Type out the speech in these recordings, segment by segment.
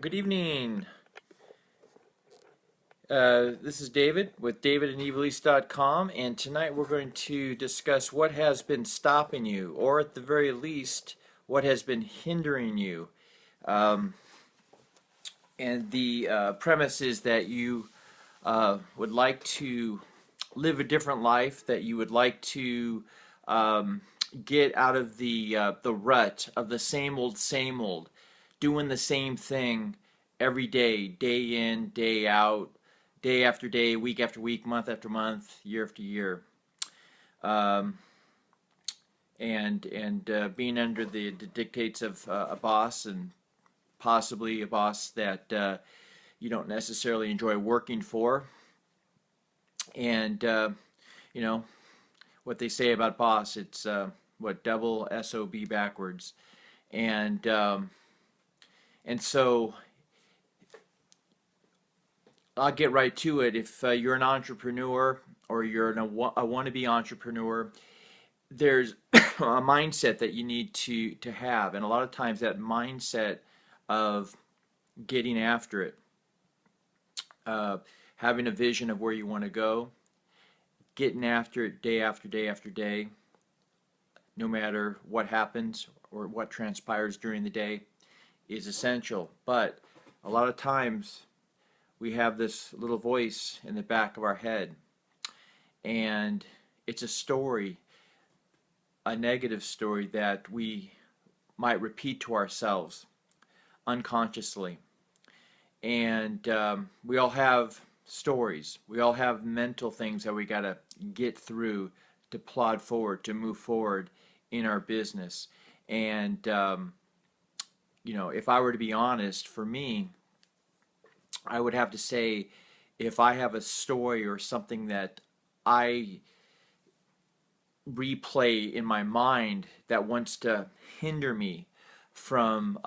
Good evening. This is David with davidandevilise.com, and tonight we're going to discuss what has been stopping you, or at the very least, what has been hindering you. Um, and the premise is that you would like to live a different life, that you would like to um, get out of the rut of the same old, doing the same thing every day, day in, day out, day after day, week after week, month after month, year after year, um, and being under the dictates of a boss, and possibly a boss that you don't necessarily enjoy working for, and you know what they say about boss. It's what double SOB backwards, and and so I'll get right to it. If you're an entrepreneur or you're a wannabe entrepreneur, there's a mindset that you need to have, and a lot of times that mindset of getting after it, uh, having a vision of where you want to go, getting after it day after day after day, no matter what happens or what transpires during the day, is essential. But a lot of times we have this little voice in the back of our head, and it's a story, a negative story that we might repeat to ourselves unconsciously. And we all have stories. We all have mental things that we got to get through to plod forward, to move forward in our business. And, if I were to be honest, for me, I would have to say if I have a story or something that I replay in my mind that wants to hinder me from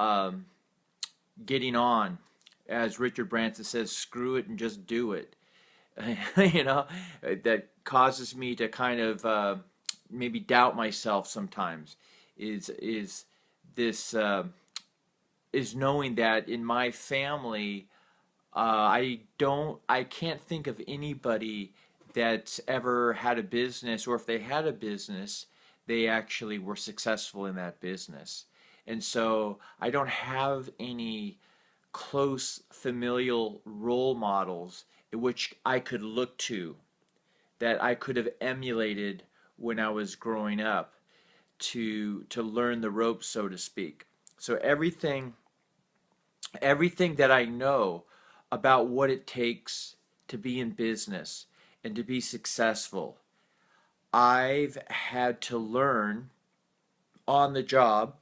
getting on, as Richard Branson says, screw it and just do it. you know, that causes me to kind of maybe doubt myself sometimes. Is this is knowing that in my family, I can't think of anybody that's ever had a business, or if they had a business, they actually were successful in that business. And so I don't have any close familial role models in which I could look to, that I could have emulated when I was growing up to learn the ropes, so to speak. So everything that I know about what it takes to be in business and to be successful, I've had to learn on the job,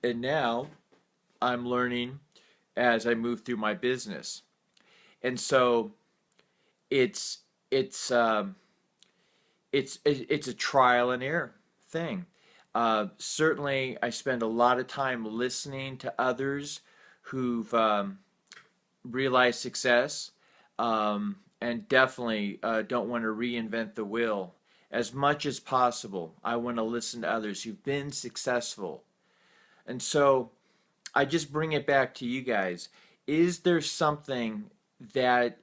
and now I'm learning as I move through my business. And so it's it's um, it's a trial and error thing. Certainly, I spend a lot of time listening to others who've realized success, and definitely don't want to reinvent the wheel. As much as possible, I want to listen to others who've been successful. And so I just bring it back to you guys. Is there something that,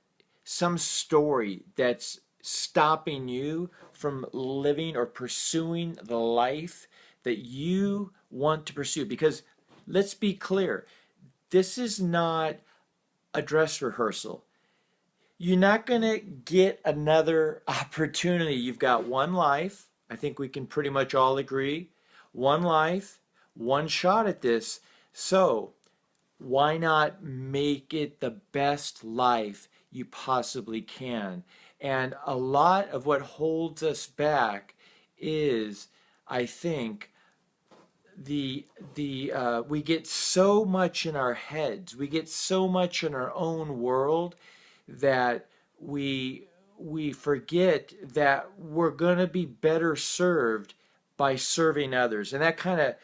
some story that's stopping you from living or pursuing the life that you want to pursue? Because let's be clear, this is not a dress rehearsal. You're not going to get another opportunity. You've got one life. I think we can pretty much all agree. One life, one shot at this. So, why not make it the best life you possibly can? And a lot of what holds us back is, I think, the we get so much in our heads, we get so much in our own world, that we forget that we're going to be better served by serving others. And that kind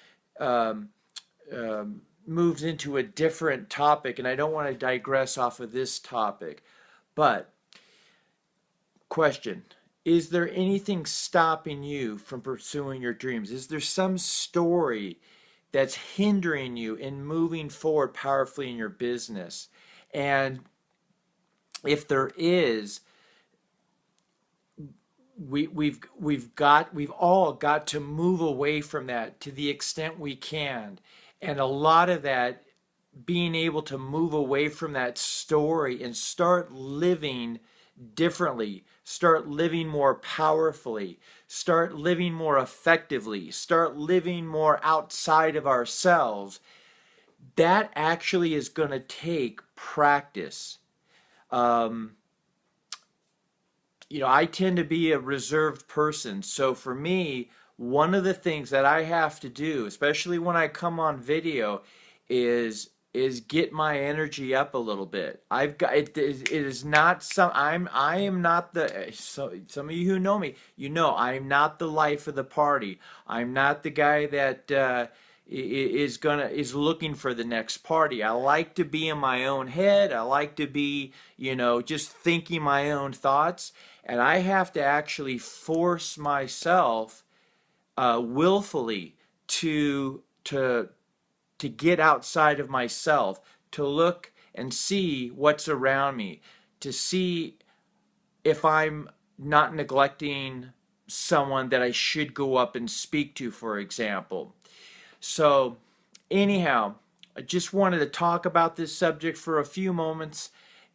of um, moves into a different topic, and I don't want to digress off of this topic. But, question, is there anything stopping you from pursuing your dreams? Is there some story that's hindering you in moving forward powerfully in your business. And if there is, we've all got to move away from that to the extent we can. And a lot of that, being able to move away from that story and start living differently, start living more powerfully, start living more effectively, start living more outside of ourselves, that actually is going to take practice. Um, I tend to be a reserved person. So for me, one of the things that I have to do, especially when I come on video, is get my energy up a little bit. I've got it is not some I am not the, so some of you who know me, I'm not the life of the party. I'm not the guy that is looking for the next party. I like to be in my own head. I like to be, just thinking my own thoughts. And I have to actually force myself willfully to get outside of myself, to look and see what's around me, to see if I'm not neglecting someone that I should go up and speak to, for example. So, anyhow, I just wanted to talk about this subject for a few moments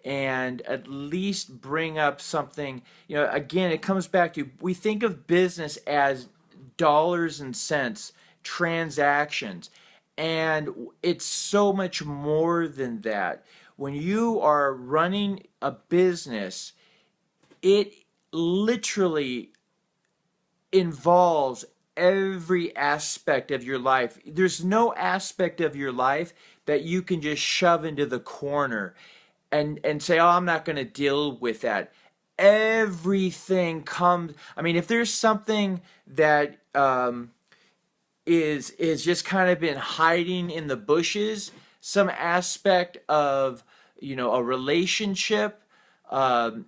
and at least bring up something. Again, it comes back to, we think of business as dollars and cents, transactions, and it's so much more than that. When you are running a business, it literally involves every aspect of your life. There's no aspect of your life that you can just shove into the corner and say, oh, I'm not going to deal with that. Everything comes, if there's something that is just kind of been hiding in the bushes, some aspect of, a relationship, um,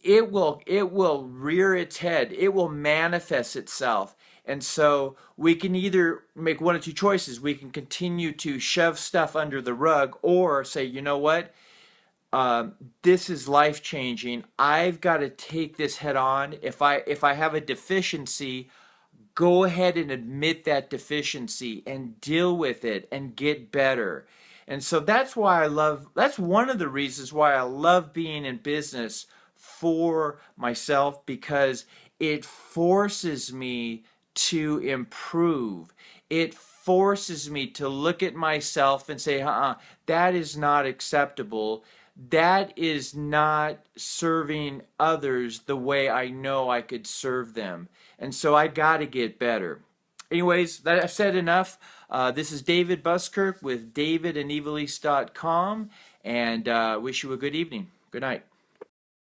it will rear its head. It will manifest itself. And so we can either make one of two choices. We can continue to shove stuff under the rug, or say, you know what? This is life changing. I've got to take this head on. If I have a deficiency, go ahead and admit that deficiency and deal with it and get better. And so that's one of the reasons why I love being in business for myself, because it forces me to improve. It forces me to look at myself and say, that is not acceptable. That is not serving others the way I know I could serve them. And so I got to get better. Anyways, I've said enough. This is David Buskirk with davidandevaleast.com, and wish you a good evening. Good night.